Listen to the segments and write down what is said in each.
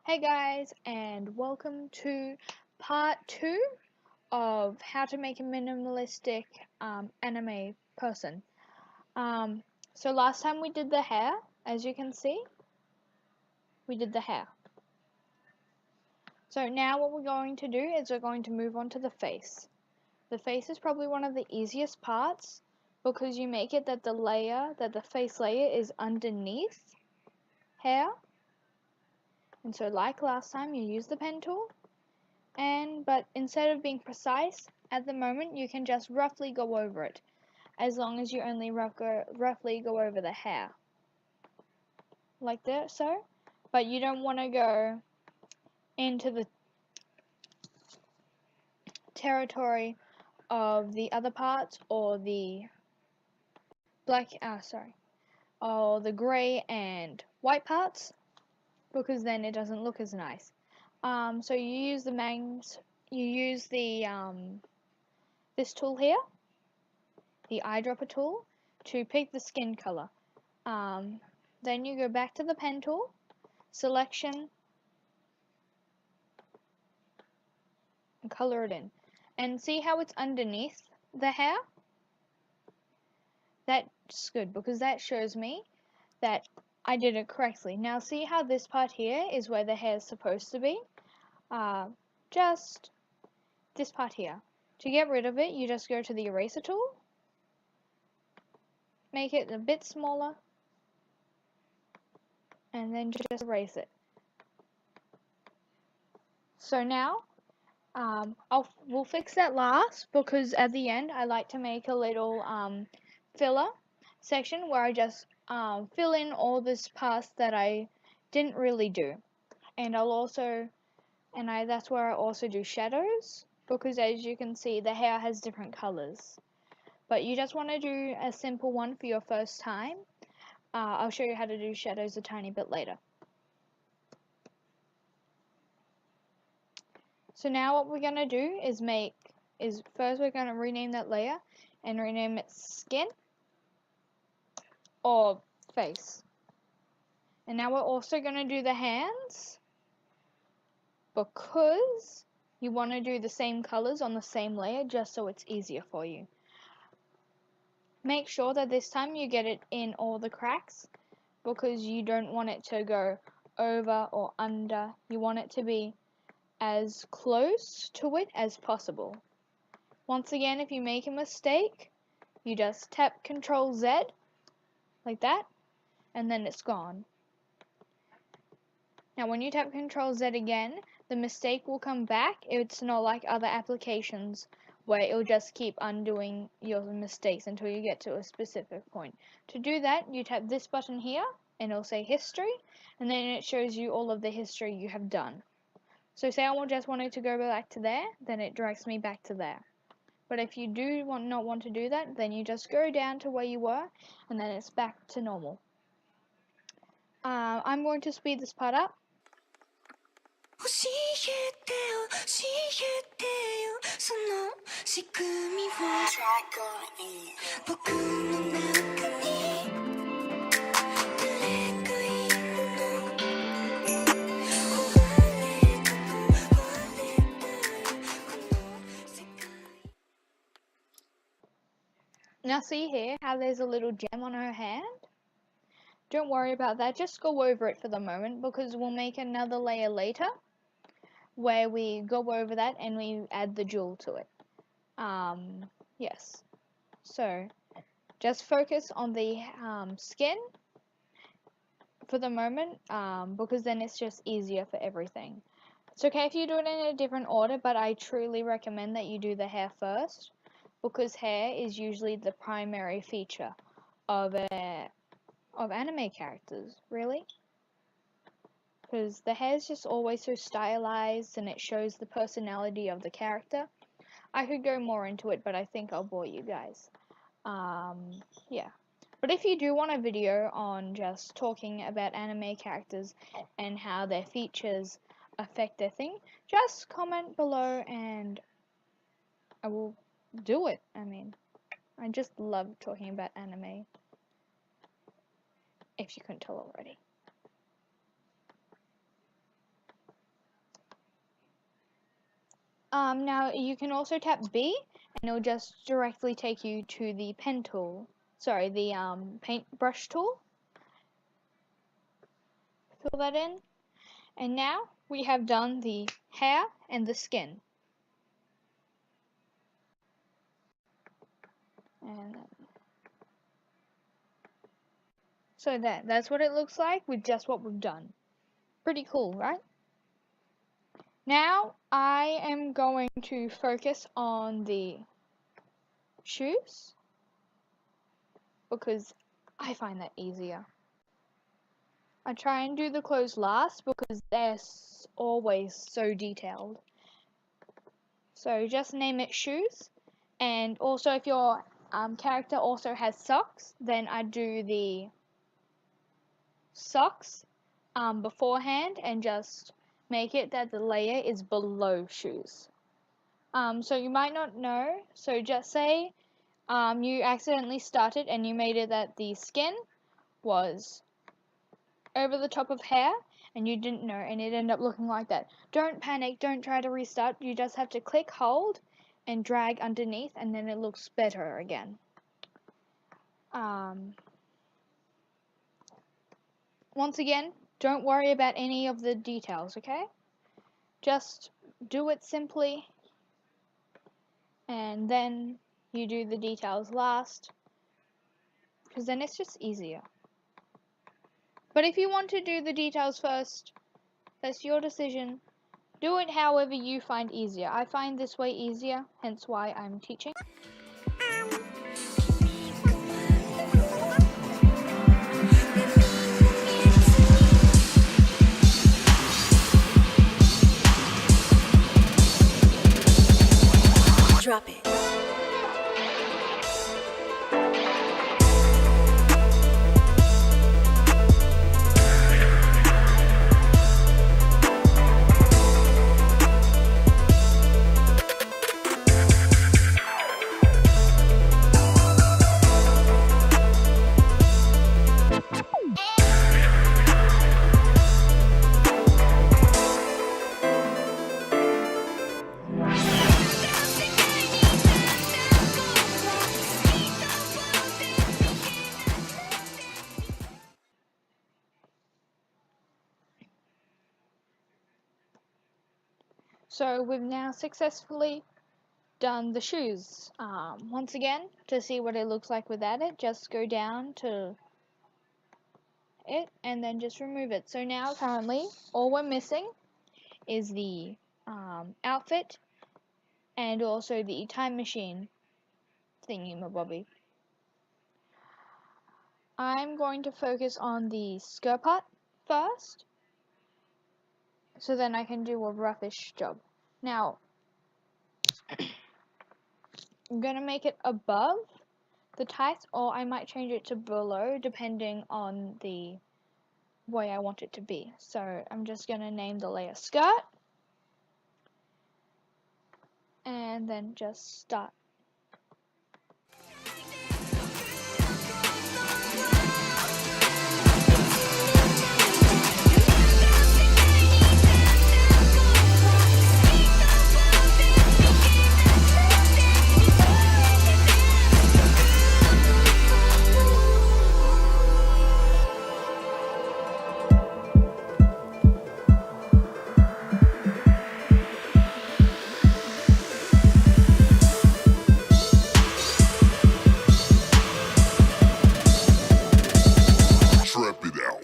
Hey guys, and welcome to part 2 of how to make a minimalistic anime person. So last time we did the hair, as you can see, we did the hair. So now what we're going to do is we're going to move on to the face. The face is probably one of the easiest parts because you make it that the face layer is underneath hair. And so like last time, you use the pen tool. But instead of being precise, at the moment you can just roughly go over it, as long as you only roughly go over the hair. Like that, so. But you don't want to go into the territory of the other parts or the or the grey and white parts, because then it doesn't look as nice. So you use this tool here, the eyedropper tool, to pick the skin color. Then you go back to the pen tool, selection, and color it in. And see how it's underneath the hair? That's good because that shows me that I did it correctly. Now see how this part here is where the hair is supposed to be? Just this part here. To get rid of it, you just go to the eraser tool, make it a bit smaller, and then just erase it. So now, we'll fix that last, because at the end I like to make a little filler section where I just fill in all this parts that I didn't really do, and that's where I also do shadows, because as you can see the hair has different colors. But you just want to do a simple one for your first time. I'll show you how to do shadows a tiny bit later. So now what we're going to do is first we're going to rename that layer and rename it skin or face. And now we're also going to do the hands, because you want to do the same colors on the same layer just so it's easier for you. Make sure that this time you get it in all the cracks, because you don't want it to go over or under. You want it to be as close to it as possible. Once again, if you make a mistake, you just tap Control Z like that, and then it's gone. Now when you tap Control Z again, the mistake will come back. It's not like other applications where it'll just keep undoing your mistakes until you get to a specific point. To do that, you tap this button here and it'll say history, and then it shows you all of the history you have done. So say I just wanted to go back to there, then it drags me back to there. But if you do not want to do that, then you just go down to where you were, and then it's back to normal. I'm going to speed this part up. Now see here how there's a little gem on her hand? Don't worry about that, just go over it for the moment, because we'll make another layer later where we go over that and we add the jewel to it. Yes. So just focus on the skin for the moment, because then it's just easier for everything. It's okay if you do it in a different order, but I truly recommend that you do the hair first, because hair is usually the primary feature of anime characters, really. Because the hair is just always so stylized and it shows the personality of the character. I could go more into it, but I think I'll bore you guys. Yeah. But if you do want a video on just talking about anime characters and how their features affect their thing, just comment below and I will do it. I mean, I just love talking about anime, if you couldn't tell already. Now you can also tap B and it'll just directly take you to the pen tool. Sorry, the paintbrush tool. Fill that in. And now we have done the hair and the skin. And so that's what it looks like with just what we've done. Pretty cool, right? Now I am going to focus on the shoes because I find that easier. I try and do the clothes last because they're always so detailed. So just name it shoes, and also if your character also has socks, then I do the socks beforehand and just make it that the layer is below shoes. So you might not know, so just say you accidentally started and you made it that the skin was over the top of hair and you didn't know and it ended up looking like that. Don't panic, don't try to restart, you just have to click hold and drag underneath and then it looks better again. Once again, don't worry about any of the details, okay? Just do it simply and then you do the details last because then it's just easier. But if you want to do the details first, that's your decision. Do it however you find easier. I find this way easier, hence why I'm teaching. Drop it. So we've now successfully done the shoes. Once again, to see what it looks like without it, just go down to it and then just remove it. So now currently all we're missing is the outfit and also the time machine thingy-mabobby. I'm going to focus on the skirt part first, so then I can do a roughish job. Now, I'm going to make it above the tights, or I might change it to below, depending on the way I want it to be. So I'm just going to name the layer skirt, and then just start. Trap it out.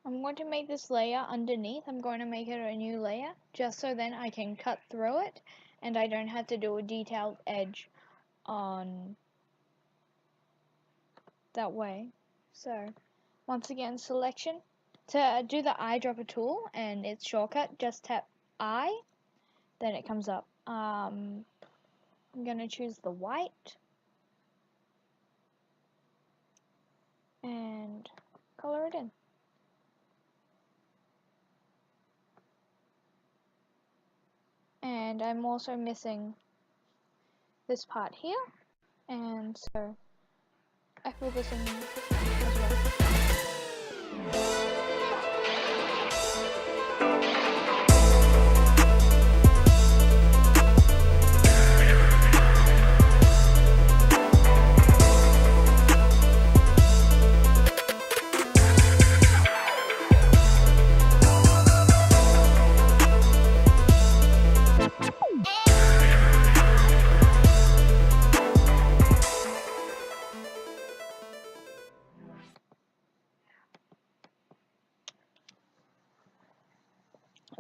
I'm going to make this layer underneath. I'm going to make it a new layer just so then I can cut through it and I don't have to do a detailed edge on that way. So once again, selection. To do the eyedropper tool and its shortcut, just tap I, then it comes up. I'm going to choose the white. and color it in. And I'm also missing this part here, and so I fill this in as well.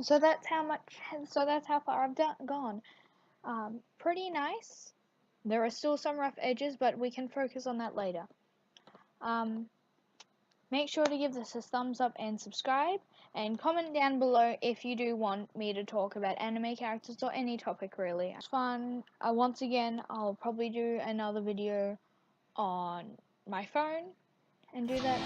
So that's how far I've gone. Pretty nice. There are still some rough edges, but we can focus on that later. Make sure to give this a thumbs up and subscribe, and comment down below if you do want me to talk about anime characters or any topic really. It's fun. Once again, I'll probably do another video on my phone and do that.